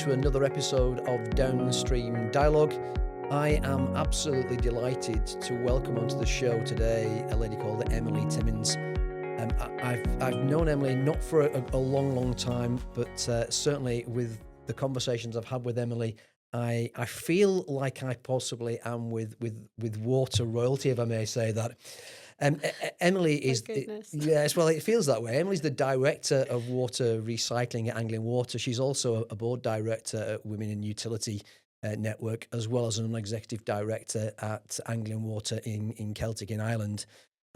to another episode of Downstream Dialogue. I am absolutely delighted to welcome onto the show today a lady called Emily Timmins. I've known Emily not for a long time, but certainly with the conversations I've had with Emily, I feel like I possibly am with water royalty, if I may say that. Emily is, yes, well, it feels that way. Emily's the director of water recycling at Anglian Water. She's also a board director at Women in Utility Network, as well as an executive director at Anglian Water in Celtic in Ireland.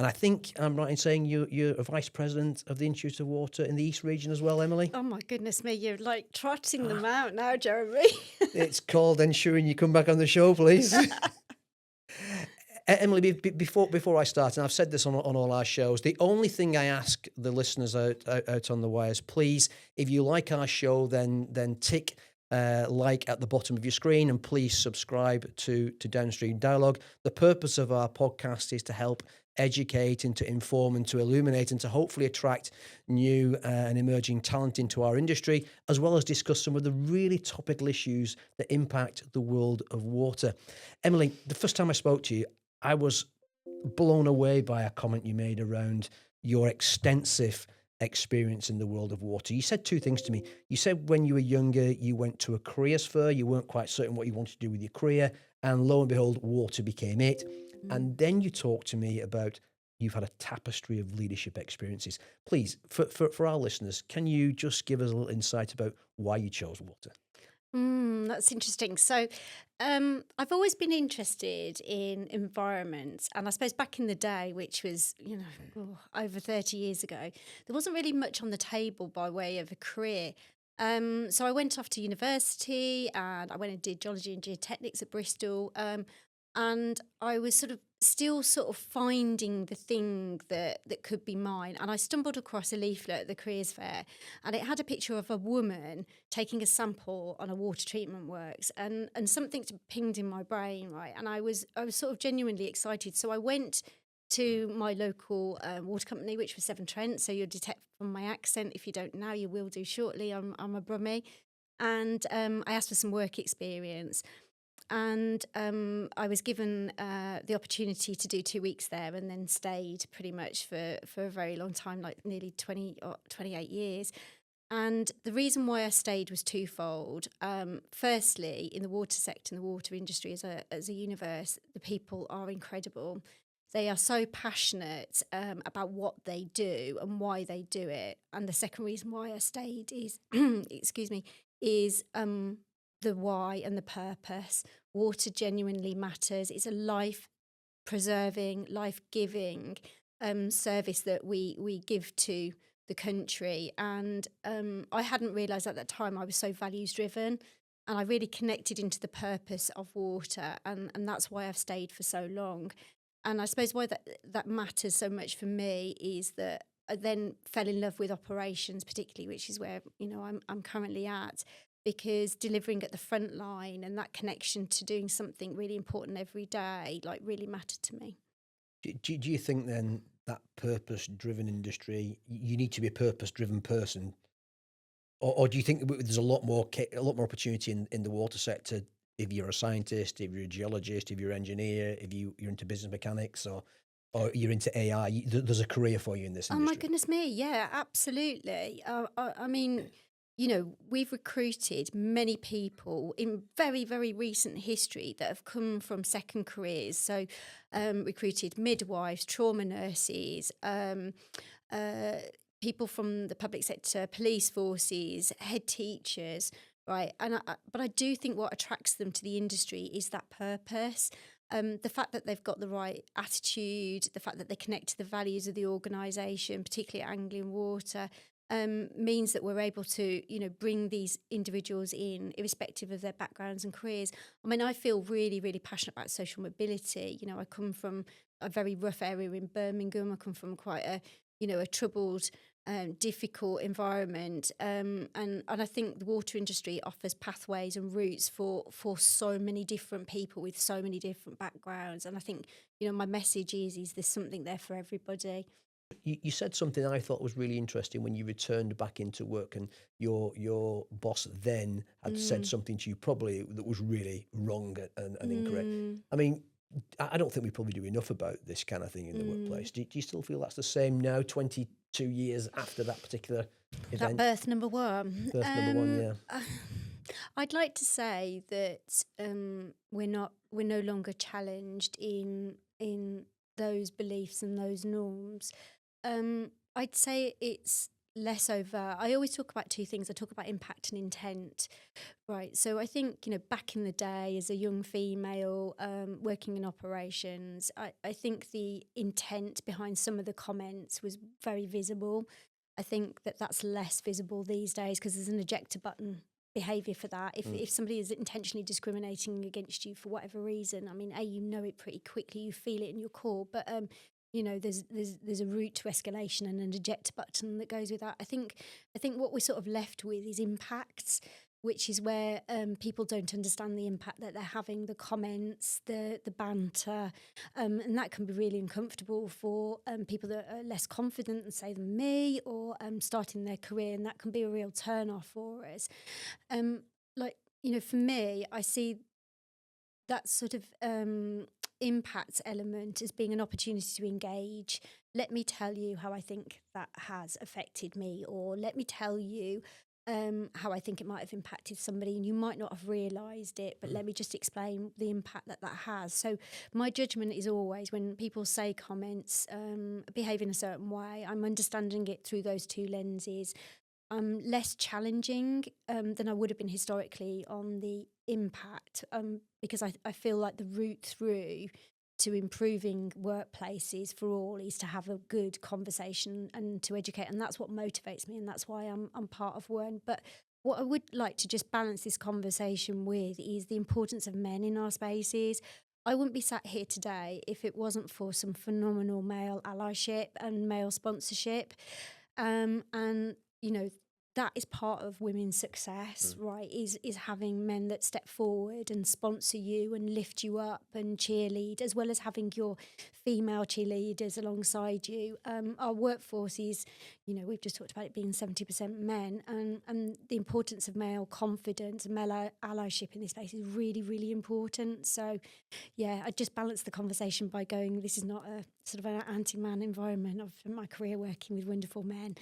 And I think I'm right in saying you're a vice president of the Institute of Water in the East region as well, Emily? Oh my goodness me, you're like trotting them out now, Jeremy. It's called ensuring you come back on the show, please. Emily, before I start, and I've said this on all our shows, the only thing I ask the listeners out on the wires, please, if you like our show, then tick like at the bottom of your screen, and please subscribe to Downstream Dialogue. The purpose of our podcast is to help educate and to inform and to illuminate and to hopefully attract new and emerging talent into our industry, as well as discuss some of the really topical issues that impact the world of water. Emily, the first time I spoke to you, I was blown away by a comment you made around your extensive experience in the world of water. You said two things to me. You said when you were younger, you went to a careers fair, you weren't quite certain what you wanted to do with your career, and lo and behold, water became it. And then you talked to me about you've had a tapestry of leadership experiences. Please, for our listeners, can you just give us a little insight about why you chose water? That's interesting. So I've always been interested in environments. And I suppose back in the day, which was, over 30 years ago, there wasn't really much on the table by way of a career. So I went off to university and I went and did geology and geotechnics at Bristol. And I was still finding the thing that could be mine. And I stumbled across a leaflet at the careers fair, and it had a picture of a woman taking a sample on a water treatment works, and something pinged in my brain, right? And I was sort of genuinely excited. So I went to my local water company, which was Severn Trent. So you'll detect from my accent, if you don't now, you will do shortly. I'm a Brummie. And I asked for some work experience. And I was given the opportunity to do 2 weeks there, and then stayed pretty much for a very long time, like nearly 20 or 28 years. And the reason why I stayed was twofold. Firstly, in the water sector and the water industry as a universe, the people are incredible. They are so passionate about what they do and why they do it. And the second reason why I stayed is, excuse me, is the why and the purpose. Water genuinely matters. It's a life-preserving, life-giving service that we give to the country. And I hadn't realised at that time I was so values-driven, and I really connected into the purpose of water, and that's why I've stayed for so long. And I suppose why that matters so much for me is that I then fell in love with operations, particularly, which is where I'm currently at. Because delivering at the front line and that connection to doing something really important every day, really mattered to me. Do you think then that purpose-driven industry, you need to be a purpose-driven person, or do you think there's a lot more opportunity in the water sector if you're a scientist, if you're a geologist, if you're an engineer, if you're into business mechanics, or you're into AI? There's a career for you in this industry. Oh my goodness me, yeah, absolutely. I mean, we've recruited many people in very, very recent history that have come from second careers. So recruited midwives, trauma nurses, people from the public sector, police forces, head teachers, right? But I do think what attracts them to the industry is that purpose. The fact that they've got the right attitude, the fact that they connect to the values of the organisation, particularly at Anglian Water, means that we're able to, bring these individuals in, irrespective of their backgrounds and careers. I mean, I feel really, really passionate about social mobility. I come from a very rough area in Birmingham. I come from quite a troubled, difficult environment. And I think the water industry offers pathways and routes for so many different people with so many different backgrounds. And I think, my message is there's something there for everybody. You said something I thought was really interesting when you returned back into work, and your boss then had said Mm, something to you probably that was really wrong and incorrect. mm, I mean, I don't think we probably do enough about this kind of thing in the mm. workplace. Do you still feel that's the same now, 22 years after that particular That event? birth number one. Birth number one, yeah. I'd like to say that we're no longer challenged in those beliefs and those norms. I'd say it's less overt. I always talk about two things. I talk about impact and intent, right? So I think, back in the day as a young female working in operations, I think the intent behind some of the comments was very visible. I think that that's less visible these days because there's an ejector button behavior for that. If somebody is intentionally discriminating against you for whatever reason, I mean, you know it pretty quickly, you feel it in your core, but there's a route to escalation and an eject button that goes with that. I think what we're sort of left with is impacts, which is where people don't understand the impact that they're having, the comments, the banter, and that can be really uncomfortable for people that are less confident and say than me, or starting their career, and that can be a real turn off for us. Um, for me, I see that sort of impact element as being an opportunity to engage. Let me tell you how I think that has affected me, or let me tell you how I think it might have impacted somebody, and you might not have realised it, but let me just explain the impact that that has. So, my judgment is always when people say comments, behave in a certain way, I'm understanding it through those two lenses. I'm less challenging than I would have been historically on the impact, because I feel like the route through to improving workplaces for all is to have a good conversation and to educate, and that's what motivates me, and that's why I'm part of WUN. But what I would like to just balance this conversation with is the importance of men in our spaces. I wouldn't be sat here today if it wasn't for some phenomenal male allyship and male sponsorship. And that is part of women's success, right? Is having men that step forward and sponsor you and lift you up and cheerlead, as well as having your female cheerleaders alongside you. Our workforce is, we've just talked about it being 70% men, and the importance of male confidence and male allyship in this space is really, really important. So, yeah, I just balance the conversation by going, this is not a sort of an anti-man environment. I've spent my career working with wonderful men.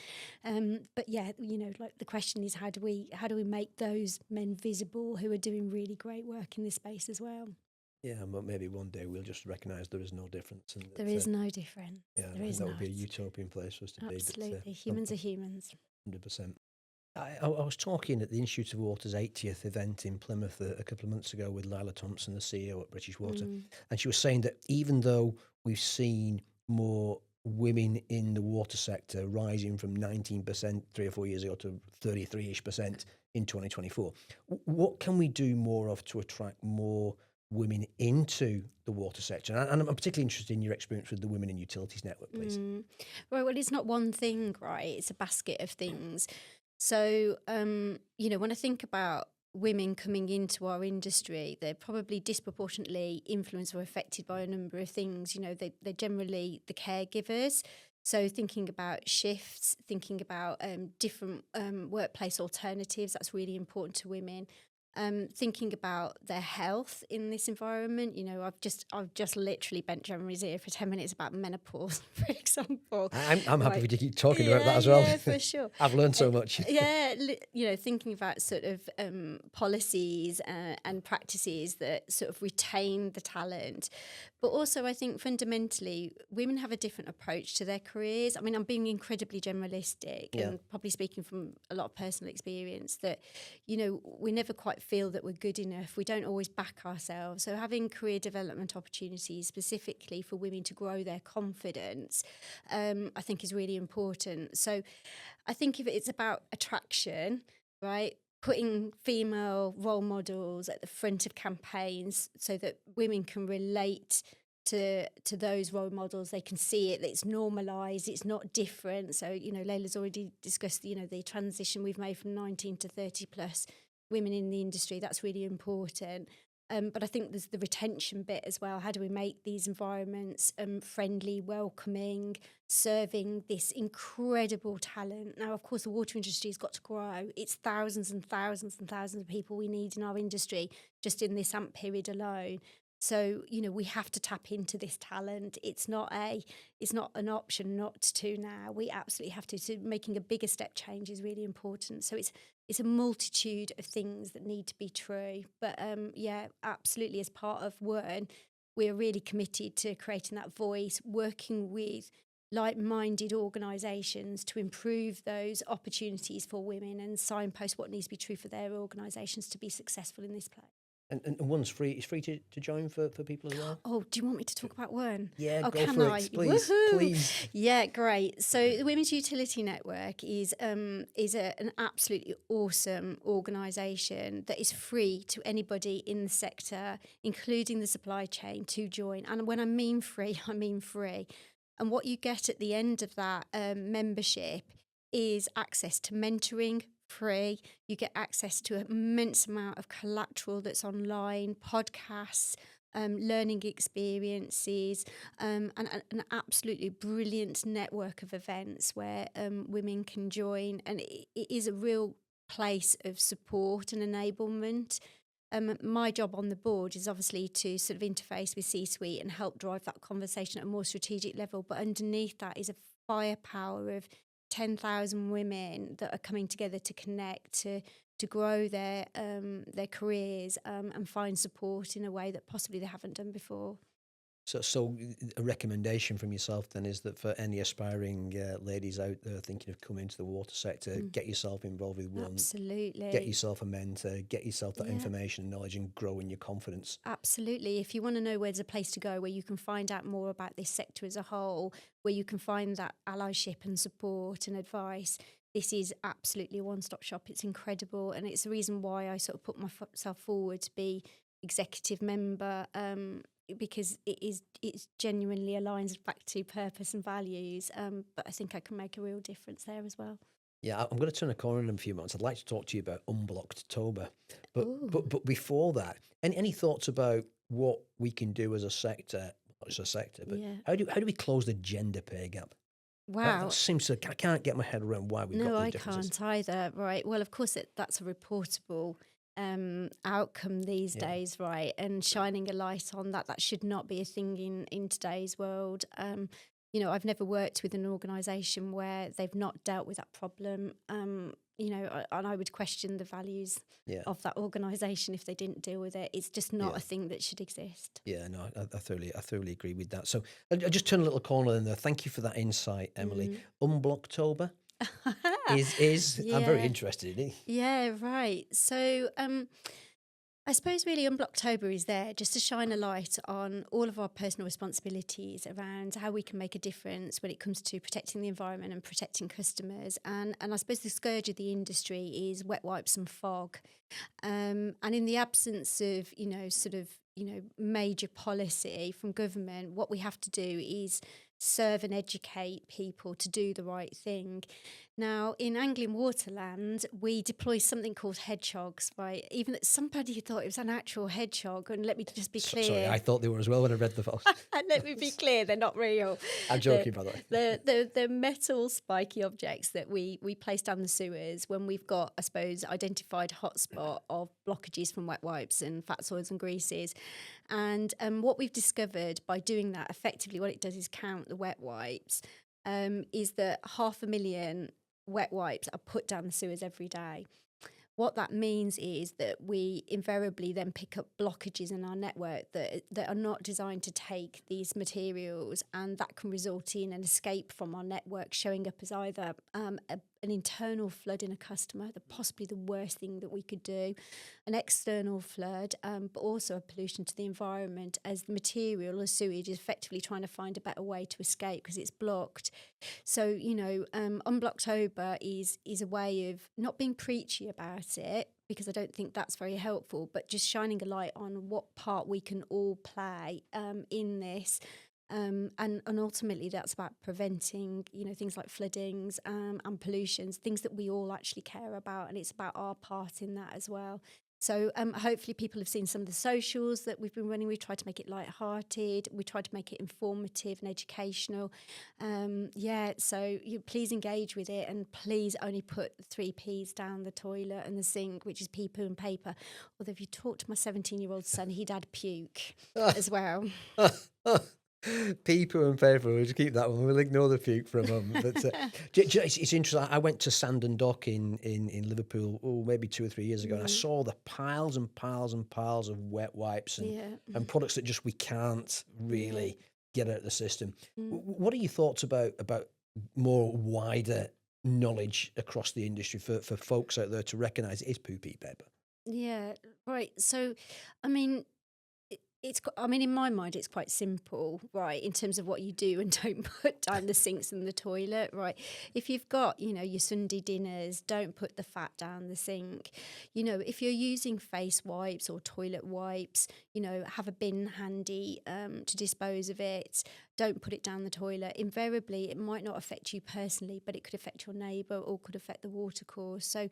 But yeah, like the question is, how do we make those men visible who are doing really great work in this space as well? Yeah, but maybe one day we'll just recognise there is no difference, and There that, is no difference. yeah, There I think is that would be a not. utopian place for us to be. But Absolutely. Humans are humans. 100%. I was talking at the Institute of Water's 80th event in Plymouth a couple of months ago with Lila Thompson, the CEO at British Water, Mm, and she was saying that even though we've seen more women in the water sector rising from 19% 3 or 4 years ago to 33-ish% in 2024, what can we do more of to attract more women into the water sector? And I'm particularly interested in your experience with the Women in Utilities Network, please. Right. Well, it's not one thing, right? It's a basket of things. So, when I think about women coming into our industry, they're probably disproportionately influenced or affected by a number of things. They're generally the caregivers. So, thinking about shifts, thinking about different workplace alternatives, that's really important to women. Thinking about their health in this environment. I've just literally bent Jeremy's ear for 10 minutes about menopause, for example. I'm happy Right. for you to keep talking about that Yeah, as well. yeah, for sure. I've learned so much. Yeah, thinking about sort of policies and practices that sort of retain the talent. But also, I think fundamentally, women have a different approach to their careers. I mean, I'm being incredibly generalistic Yeah. and probably speaking from a lot of personal experience that, we never quite feel that we're good enough. We don't always back ourselves. So having career development opportunities specifically for women to grow their confidence, I think is really important. So I think if it's about attraction, right, putting female role models at the front of campaigns so that women can relate to those role models, they can see it, that it's normalised, it's not different. So, Layla's already discussed, the transition we've made from 19 to 30 plus women in the industry. That's really important. But I think there's the retention bit as well. How do we make these environments friendly, welcoming, serving this incredible talent? Now, of course, the water industry has got to grow. It's thousands and thousands and thousands of people we need in our industry just in this AMP period alone. So, we have to tap into this talent. It's not an option not to now. We absolutely have to. So making a bigger step change is really important. So it's a multitude of things that need to be true. But yeah, absolutely, as part of WUN, we're really committed to creating that voice, working with like-minded organisations to improve those opportunities for women and signpost what needs to be true for their organisations to be successful in this place. And WUN's free. It's free to join for people as well. Oh, do you want me to talk about WUN? Yeah, Oh, go can for I? it, please, Woohoo! please. Yeah, great. So the Women's Utility Network is an absolutely awesome organisation that is free to anybody in the sector, including the supply chain, to join. And when I mean free, I mean free. And what you get at the end of that membership is access to mentoring, free. You get access to an immense amount of collateral that's online, podcasts, learning experiences, and an absolutely brilliant network of events where women can join. And it is a real place of support and enablement. My job on the board is obviously to sort of interface with C-suite and help drive that conversation at a more strategic level. But underneath that is a firepower of 10,000 women that are coming together to connect, to grow their careers and find support in a way that possibly they haven't done before. So a recommendation from yourself then is that for any aspiring ladies out there thinking of coming into the water sector, get yourself involved with WUN. Absolutely. Get yourself a mentor, get yourself that Yeah. information and knowledge and grow in your confidence. Absolutely. If you want to know where there's a place to go, where you can find out more about this sector as a whole, where you can find that allyship and support and advice, this is absolutely a one-stop shop. It's incredible. And it's the reason why I sort of put myself forward to be executive member, because it genuinely aligns back to purpose and values. But I think I can make a real difference there as well. Yeah, I'm going to turn a corner in a few months. I'd like to talk to you about Unblocktober. Ooh. But before that, any thoughts about what we can do as a sector, not just a sector, but Yeah. how do we close the gender pay gap? Wow. That seems to, I can't get my head around why we've got No, these I differences. can't either. Right. Well, of course, that's a reportable outcome these Yeah. days, right? And shining a light on that should not be a thing in today's world. I've never worked with an organisation where they've not dealt with that problem. And I would question the values Yeah. of that organisation if they didn't deal with it. It's just not a thing that should exist. Yeah, no, I thoroughly agree with that. So I just turn a little corner in there. Thank you for that insight, Emily. Unblocktober is I'm very Yeah. interested in it. Yeah, right. So I suppose really Unblocktober is there just to shine a light on all of our personal responsibilities around how we can make a difference when it comes to protecting the environment and protecting customers. And I suppose the scourge of the industry is wet wipes and fog. And in the absence of, major policy from government, what we have to do is serve and educate people to do the right thing. Now, in Anglian waterland, we deploy something called hedgehogs, right? Even that somebody thought it was an actual hedgehog, and let me just be clear. Sorry, I thought they were as well when I read the post. Let me be clear, they're not real. I'm joking, by the way. They're metal spiky objects that we place down the sewers when we've got, I suppose, identified hotspot of blockages from wet wipes and fats, oils and greases. And what we've discovered by doing that, effectively what it does is count the wet wipes, is that 500,000 wet wipes are put down the sewers every day. What that means is that we invariably then pick up blockages in our network that are not designed to take these materials, and that can result in an escape from our network showing up as either an internal flood in a customer, possibly the worst thing that we could do, an external flood, but also a pollution to the environment as the material, as sewage, is effectively trying to find a better way to escape because it's blocked. So, Unblocktober is a way of not being preachy about it, because I don't think that's very helpful, but just shining a light on what part we can all play in this. And ultimately that's about preventing, things like floodings and pollutions, things that we all actually care about, and it's about our part in that as well. So hopefully people have seen some of the socials that we've been running. We've tried to make it light-hearted. We tried to make it informative and educational. So please engage with it, and please only put the 3 Ps down the toilet and the sink, which is pee, poo and paper. Although if you talk to my 17-year-old son, he'd add puke as well. Pee, poo and paper, we'll just keep that one. We'll ignore the puke for a moment. But it's interesting. I went to Sandon Dock in Liverpool, maybe 2 or 3 years ago, and I saw the piles and piles and piles of wet wipes and products that just we can't really get out of the system. What are your thoughts about more wider knowledge across the industry for folks out there to recognise it is poo, pee, paper? Yeah, right. So, I mean, in my mind, it's quite simple, right, in terms of what you do and don't put down the sinks and the toilet, right? If you've got, your Sunday dinners, don't put the fat down the sink. If you're using face wipes or toilet wipes, have a bin handy to dispose of it. Don't put it down the toilet. Invariably, it might not affect you personally, but it could affect your neighbour or could affect the watercourse. So,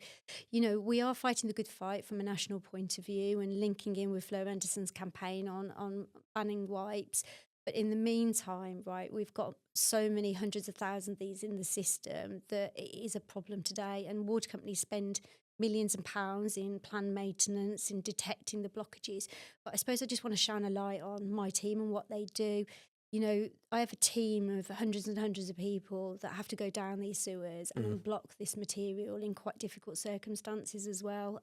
we are fighting the good fight from a national point of view and linking in with Flo Anderson's campaign on banning wipes. But in the meantime, right, we've got so many hundreds of thousands of these in the system that it is a problem today. And water companies spend millions of pounds in planned maintenance, in detecting the blockages. But I suppose I just want to shine a light on my team and what they do. I have a team of hundreds and hundreds of people that have to go down these sewers and unblock this material in quite difficult circumstances as well,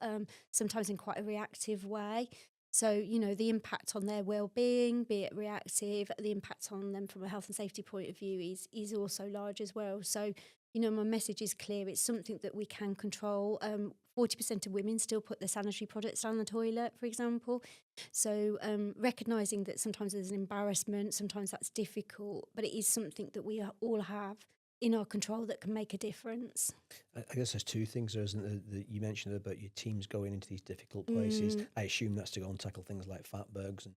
sometimes in quite a reactive way. So, the impact on their well-being, be it reactive, the impact on them from a health and safety point of view is also large as well. So, my message is clear. It's something that we can control. 40% of women still put their sanitary products down the toilet, for example. So recognising that sometimes there's an embarrassment, sometimes that's difficult, but it is something that we all have in our control that can make a difference. I guess there's 2 things there, isn't there? That you mentioned about your teams going into these difficult places. I assume that's to go and tackle things like fatbergs. And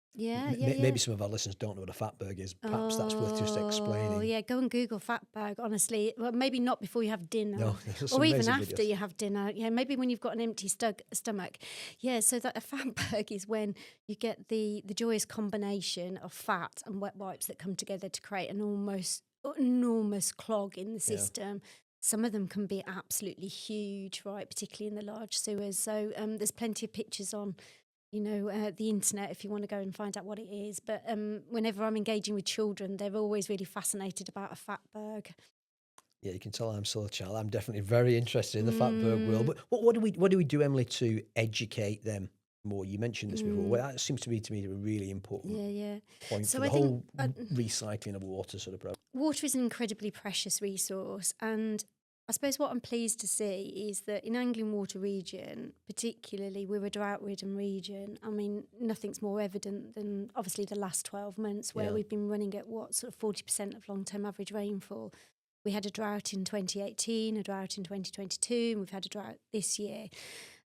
maybe some of our listeners don't know what a fatberg is. Perhaps that's worth just explaining. Oh, yeah, go and Google fatberg, honestly. Well, maybe not before you have dinner. No, or even after you have dinner. Yeah, maybe when you've got an empty stomach. Yeah, so that a fatberg is when you get the joyous combination of fat and wet wipes that come together to create an almost enormous clog in the system. Some of them can be absolutely huge, right, particularly in the large sewers. So there's plenty of pictures on the internet if you want to go and find out what it is. But whenever I'm engaging with children, they're always really fascinated about a fatberg. Yeah, you can tell I'm still a child. I'm definitely very interested in the fatberg world. But what do we do, Emily, to educate them more? You mentioned this before. Well, that seems to me a really important point for the whole recycling of water sort of program. Water is an incredibly precious resource, and I suppose what I'm pleased to see is that in Anglian Water region, particularly, we're a drought-ridden region. I mean, nothing's more evident than obviously the last 12 months where we've been running at sort of 40% of long-term average rainfall. We had a drought in 2018, a drought in 2022, and we've had a drought this year.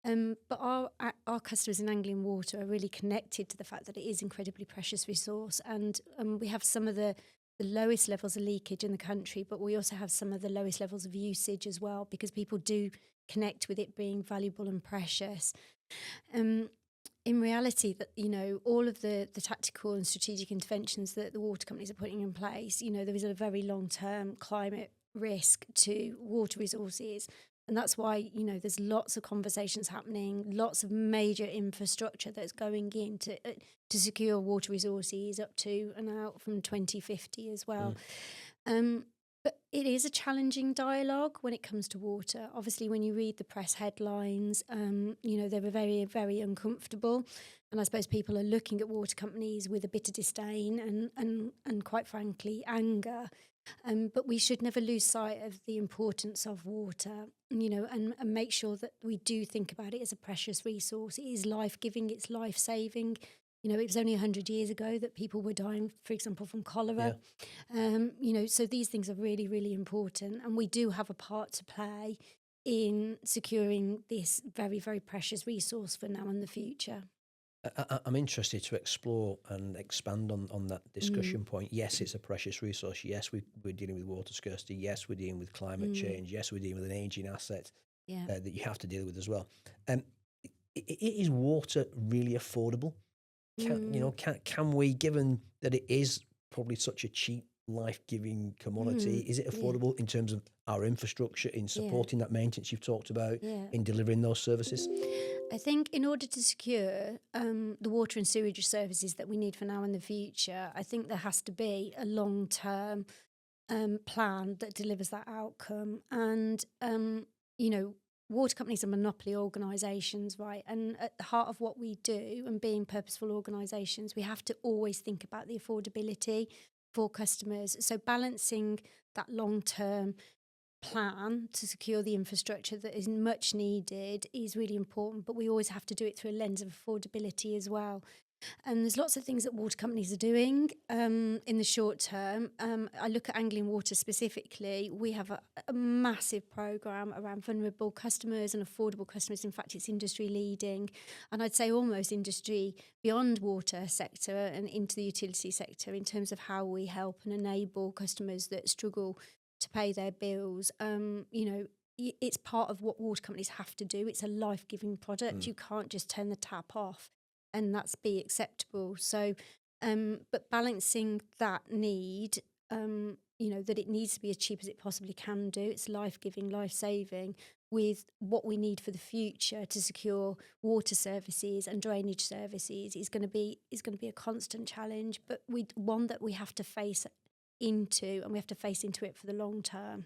But our customers in Anglian Water are really connected to the fact that it is an incredibly precious resource, and we have some of the lowest levels of leakage in the country, but we also have some of the lowest levels of usage as well, because people do connect with it being valuable and precious. In reality, that all of the tactical and strategic interventions that the water companies are putting in place, there is a very long-term climate risk to water resources. And that's why, there's lots of conversations happening, lots of major infrastructure that's going in to secure water resources up to and out from 2050 as well. But it is a challenging dialogue when it comes to water. Obviously, when you read the press headlines, they're very, very uncomfortable. And I suppose people are looking at water companies with a bit of disdain and quite frankly, anger. But we should never lose sight of the importance of water, and make sure that we do think about it as a precious resource. It is life-giving, it's life-saving. It was only 100 years ago that people were dying, for example, from cholera. So these things are really, really important. And we do have a part to play in securing this very, very precious resource for now and the future. I'm interested to explore and expand on that discussion point. Yes, it's a precious resource. Yes, we're dealing with water scarcity. Yes, we're dealing with climate change. Yes, we're dealing with an ageing asset that you have to deal with as well. is water really affordable? Mm, Can we, given that it is probably such a cheap, life-giving commodity, is it yeah, affordable in terms of our infrastructure, in yeah, supporting that maintenance you've talked about, yeah. in delivering those services? I think in order to secure the water and sewage services that we need for now and the future, I think there has to be a long term plan that delivers that outcome. And, you know, water companies are monopoly organisations, right? And at the heart of what we do and being purposeful organisations, we have to always think about the affordability for customers. So balancing that long term plan to secure the infrastructure that is much needed is really important, but we always have to do it through a lens of affordability as well. And there's lots of things that water companies are doing in the short term. I look at Anglian Water specifically. We have a massive program around vulnerable customers and affordable customers. In fact, it's industry leading, and I'd say almost industry beyond water sector and into the utility sector in terms of how we help and enable customers that struggle to pay their bills. It's part of what water companies have to do. It's a life-giving product. Mm. You can't just turn the tap off and that's be acceptable. So, but balancing that need, that it needs to be as cheap as it possibly can do. It's life giving, life saving, with what we need for the future to secure water services and drainage services is going to be a constant challenge, but one that we have to face into, and we have to face into it for the long term.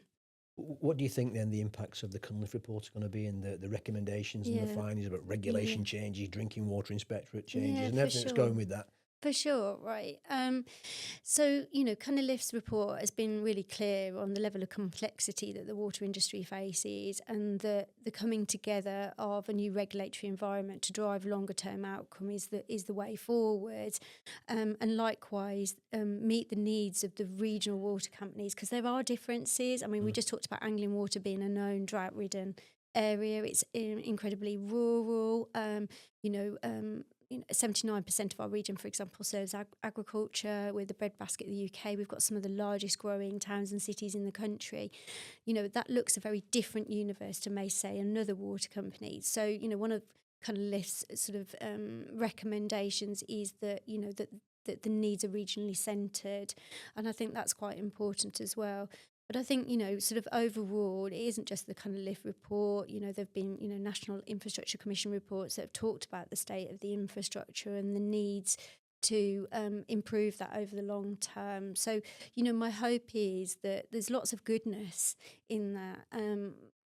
What do you think then the impacts of the Cunliffe report are going to be, and the recommendations and the Yeah, findings about yeah, regulation changes, drinking water inspectorate changes, yeah, and for everything that's going sure. with that? For sure, right. So, Cunniffe's report has been really clear on the level of complexity that the water industry faces and the coming together of a new regulatory environment to drive longer term outcome is the way forward. And likewise, meet the needs of the regional water companies because there are differences. I mean, we Mm. just talked about Anglian Water being a known drought ridden area. It's incredibly rural. 79% of our region, for example, serves agriculture. We're the breadbasket of the UK. We've got some of the largest growing towns and cities in the country. That looks a very different universe to, may say, another water company. So, one of kind of Lift's sort of recommendations is that the needs are regionally centred. And I think that's quite important as well. But I think, sort of overall, it isn't just the kind of LIFT report. There have been, National Infrastructure Commission reports that have talked about the state of the infrastructure and the needs to improve that over the long term. So, my hope is that there's lots of goodness in that.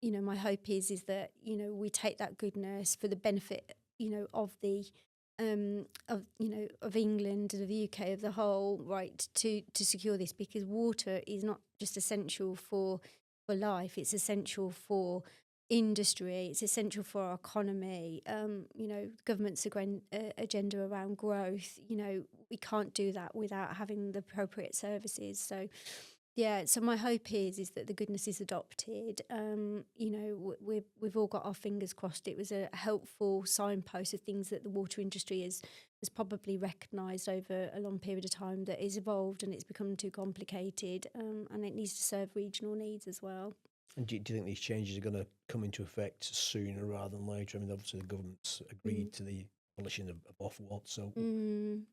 My hope is that, we take that goodness for the benefit, of the of England and of the UK of the whole, right, to secure this, because water is not just essential for life; it's essential for industry. It's essential for our economy. Government's agenda around growth. We can't do that without having the appropriate services. So, yeah, so my hope is that the goodness is adopted. We've all got our fingers crossed. It was a helpful signpost of things that the water industry has probably recognised over a long period of time, that is evolved and it's become too complicated, and it needs to serve regional needs as well. And do you think these changes are going to come into effect sooner rather than later? I mean, obviously the government's Mm. agreed to the abolition of Ofwat, so Mm.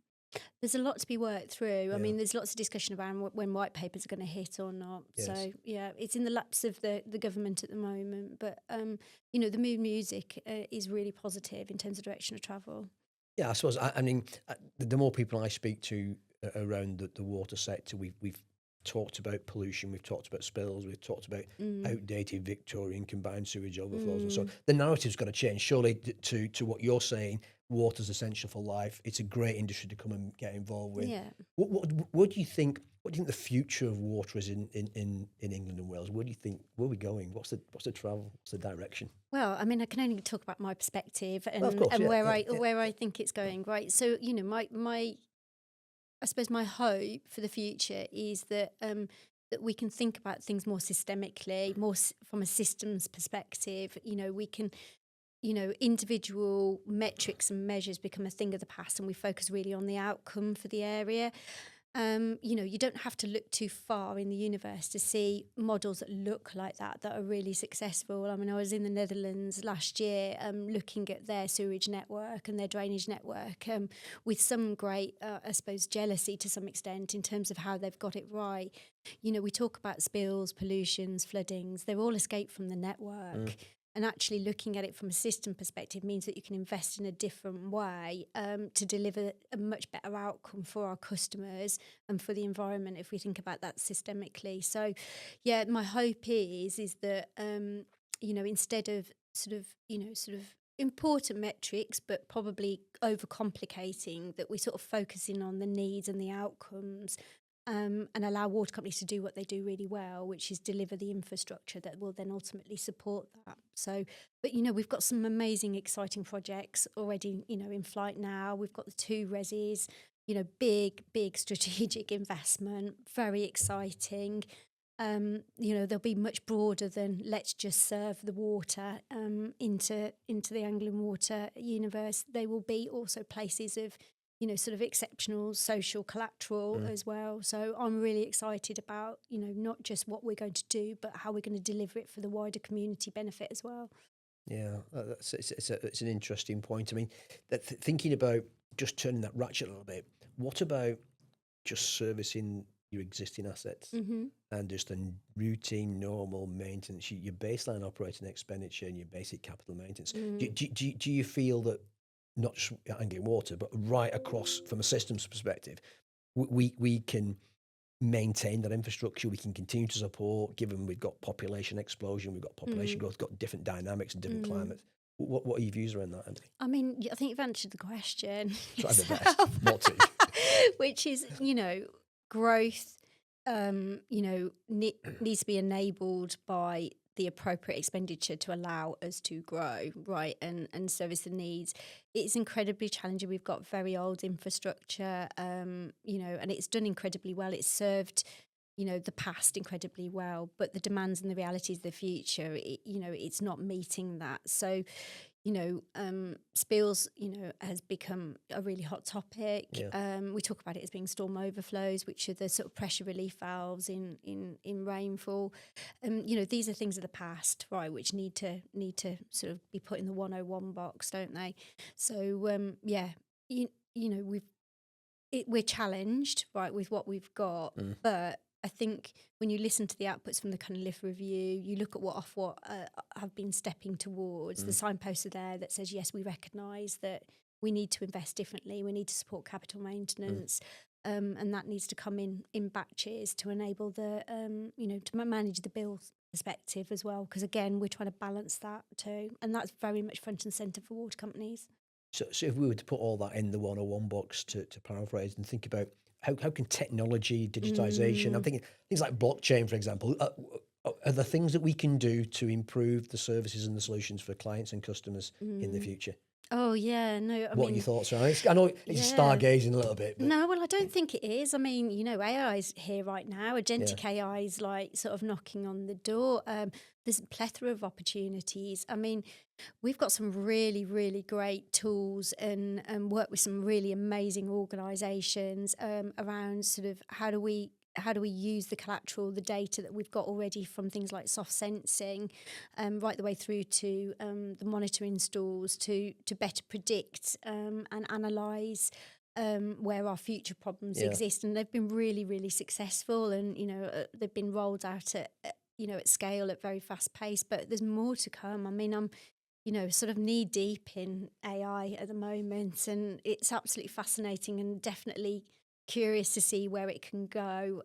There's a lot to be worked through. I yeah, mean, there's lots of discussion around when white papers are going to hit or not. yes. So yeah, it's in the laps of the government at the moment. But the mood music is really positive in terms of direction of travel. Yeah, I suppose. I mean, the more people I speak to around the water sector, we've talked about pollution, we've talked about spills, we've talked about Mm, outdated Victorian combined sewage overflows, and so mm, the narrative's got to change. Surely, to what you're saying, water's essential for life. It's a great industry to come and get involved with. yeah. What do you think? What do you think the future of water is in England and Wales? Where do you think, where are we going? What's the travel? What's the direction? Well, I mean, I can only talk about my perspective Well, of and course, and yeah, where yeah, I yeah. where I think it's going. Right. So my I suppose my hope for the future is that we can think about things more systemically, from a systems perspective. We can, individual metrics and measures become a thing of the past, and we focus really on the outcome for the area. You don't have to look too far in the universe to see models that look like that are really successful. I mean, I was in the Netherlands last year looking at their sewage network and their drainage network with some great, I suppose, jealousy to some extent in terms of how they've got it right. We talk about spills, pollutions, floodings. They're all escaped from the network. And actually looking at it from a system perspective means that you can invest in a different way to deliver a much better outcome for our customers and for the environment if we think about that systemically. So, yeah, my hope is that, instead of sort of important metrics, but probably overcomplicating, that we sort of focus in on the needs and the outcomes and allow water companies to do what they do really well, which is deliver the infrastructure that will then ultimately support that. So, but we've got some amazing, exciting projects already, in flight now. We've got the 2 resis, big strategic investment, very exciting. They'll be much broader than let's just serve the water into the Anglian water universe. They will be also places of sort of exceptional social collateral as well. So I'm really excited about, not just what we're going to do, but how we're going to deliver it for the wider community benefit as well. Yeah, it's an interesting point. I mean, thinking about just turning that ratchet a little bit, what about just servicing your existing assets and just the routine, normal maintenance, your baseline operating expenditure and your basic capital maintenance? Do you feel that not just Anglian Water, but right across from a systems perspective, we can maintain that infrastructure, we can continue to support, given we've got population explosion, we've got population growth, got different dynamics and different climates? What are your views around that, Emily? I mean, I think you've answered the question Try the best not to. which is, growth, needs to be enabled by the appropriate expenditure to allow us to grow, right, and service the needs. It's incredibly challenging. We've got very old infrastructure, and it's done incredibly well. It's served, the past incredibly well, but the demands and the realities of the future, it's not meeting that. So, spills, has become a really hot topic. Yeah. We talk about it as being storm overflows, which are the sort of pressure relief valves in rainfall. These are things of the past, right, which need to sort of be put in the 101 box, don't they? So, we're challenged, right, with what we've got, but I think when you listen to the outputs from the kind of LIF review, you look at what Ofwat have been stepping towards, the signposts are there that says, yes, we recognise that we need to invest differently, we need to support capital maintenance, and that needs to come in batches to enable the, to manage the bill perspective as well, because again, we're trying to balance that too, and that's very much front and centre for water companies. So if we were to put all that in the 101 box, to paraphrase, and think about how can technology, digitization, I'm thinking things like blockchain, for example, are there things that we can do to improve the services and the solutions for clients and customers in the future? Oh, yeah, no, What are your thoughts around it? I know it's stargazing a little bit. But no, well, I don't think it is. I mean, AI's here right now. Agentic AI is like sort of knocking on the door. There's a plethora of opportunities. I mean, we've got some really, really great tools and work with some really amazing organisations around sort of how do we use the collateral, the data that we've got already from things like soft sensing, right the way through to the monitoring stools to better predict and analyse where our future problems exist. And they've been really, really successful, and they've been rolled out at scale at very fast pace. But there's more to come. I mean, I'm sort of knee deep in AI at the moment, and it's absolutely fascinating and definitely curious to see where it can go.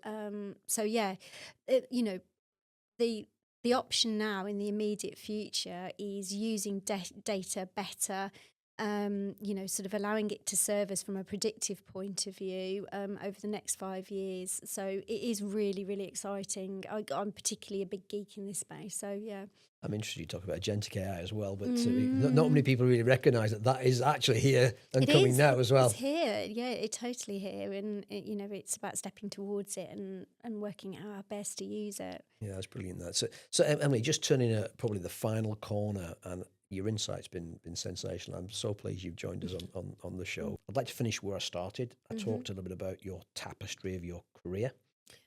The option now in the immediate future is using data better, sort of allowing it to serve us from a predictive point of view over the next 5 years. So it is really, really exciting. I'm particularly a big geek in this space. So, yeah. I'm interested you talk about agentic AI as well, but not many people really recognise that is actually here and coming now as well. It's here, yeah, it's totally here, and it's about stepping towards it and working out our best to use it. Yeah, that's brilliant. So Emily, just turning at probably the final corner, and your insight's been sensational. I'm so pleased you've joined us on the show. I'd like to finish where I started. I talked a little bit about your tapestry of your career,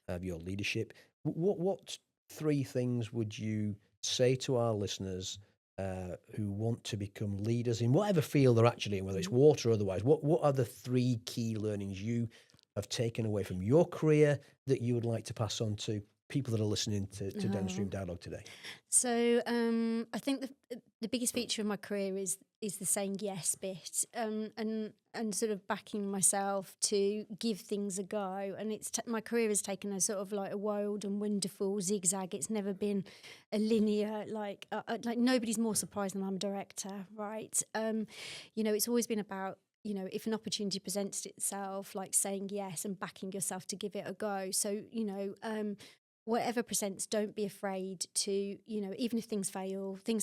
of your leadership. What three things would you say to our listeners who want to become leaders in whatever field they're actually in, whether it's water or otherwise? What are the three key learnings you have taken away from your career that you would like to pass on to people that are listening to Downstream Dialogue today? So I think the biggest feature of my career is the saying yes bit, and sort of backing myself to give things a go. And my career has taken a sort of like a wild and wonderful zigzag. It's never been a linear, like nobody's more surprised than I'm a director, right? It's always been about, if an opportunity presents itself, like saying yes and backing yourself to give it a go. So, whatever presents, don't be afraid to, even if things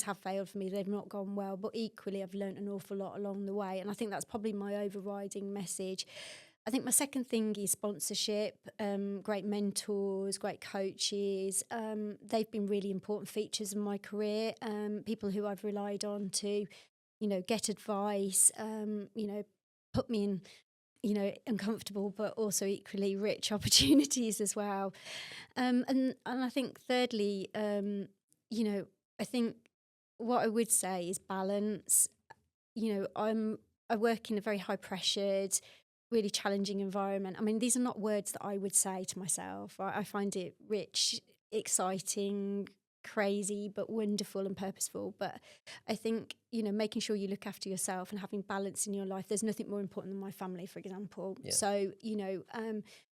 have failed for me, they've not gone well, but equally I've learned an awful lot along the way. And I think that's probably my overriding message. I think my second thing is sponsorship, great mentors, great coaches. They've been really important features of my career, people who I've relied on to, get advice, put me in, uncomfortable but also equally rich opportunities as well. And I think thirdly, I think what I would say is balance. I work in a very high pressured, really challenging environment. I mean, these are not words that I would say to myself. I find it rich, exciting, crazy, but wonderful and purposeful. But I think, making sure you look after yourself and having balance in your life, there's nothing more important than my family, for example. Yeah. So,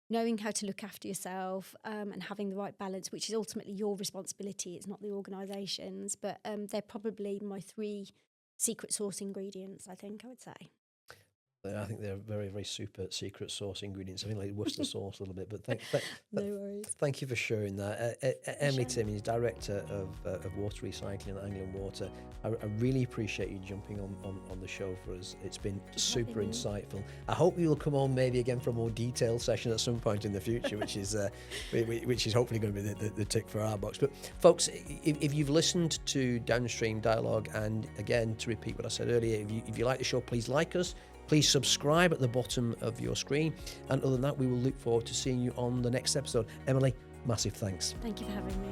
knowing how to look after yourself and having the right balance, which is ultimately your responsibility, it's not the organisation's, but they're probably my three secret sauce ingredients, I would say. I think they're very, very super secret sauce ingredients. I think like Worcester sauce a little bit, but no worries. Thank you for sharing that. Emily Timmins, Director of Water Recycling at Anglian Water. I really appreciate you jumping on the show for us. It's been super insightful. I hope you'll come on maybe again for a more detailed session at some point in the future, which is hopefully going to be the tick for our box. But folks, if you've listened to Downstream Dialogue, and again, to repeat what I said earlier, if you like the show, please like us. Please subscribe at the bottom of your screen. And other than that, we will look forward to seeing you on the next episode. Emily, massive thanks. Thank you for having me.